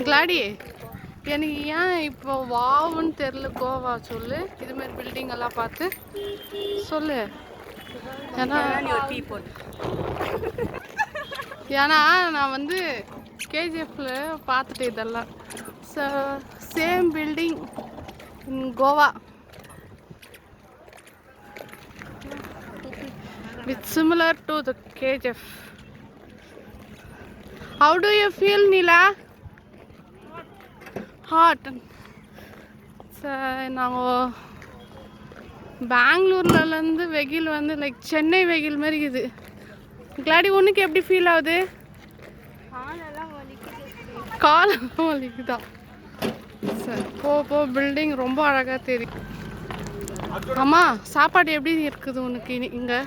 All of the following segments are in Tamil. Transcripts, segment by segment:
கிளாடி எனக்கு ஏன் இப்போ வாவுன்னு தெரில கோவா சொல்லு. இதுமாரி பில்டிங் எல்லாம் பார்த்து சொல்லு. ஏன்னா நான் வந்து கேஜிஎஃப்ல பார்த்துட்டு இதெல்லாம் same building in Goa with similar to the KGF. How do you feel, Nila? Hot. நாங்கள் பெங்களூர்லேருந்து வெயில் வந்து லைக் சென்னை வெயில் மாதிரி இருக்குது. கிளாடி உனக்கு எப்படி ஃபீல் ஆகுது? காலெல்லாம் வலிக்குதா? சரி போ பில்டிங் ரொம்ப அழகாக தெரியும். அம்மா சாப்பாடு எப்படி இருக்குது உனக்கு இங்கே?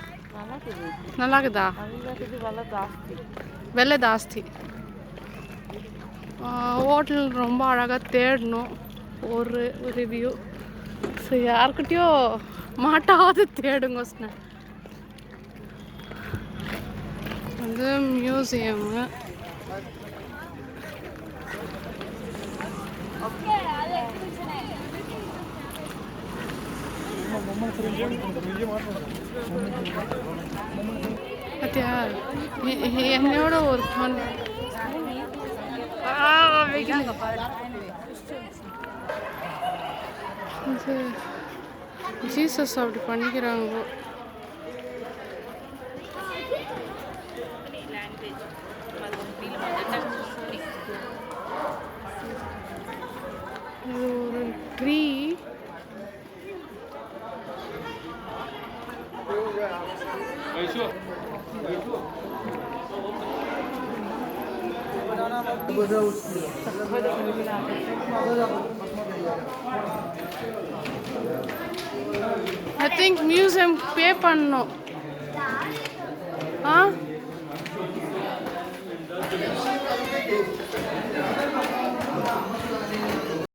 நல்லா இருக்குதா? விலை ஜாஸ்தி. ஹோட்டல் ரொம்ப அழகாக தேடணும் ஒரு ரிவ்யூ. ஸோ யாருக்கிட்டையோ மாட்டாவது தேடுங்க. வந்து மியூசியமு பார்த்தியா? என்னோட ஒரு பொண்ணு ஜீசஸ் அப்படி பண்ணிக்கிறாங்க. இது ஒரு tree. I think museum pay பண்ணணும்.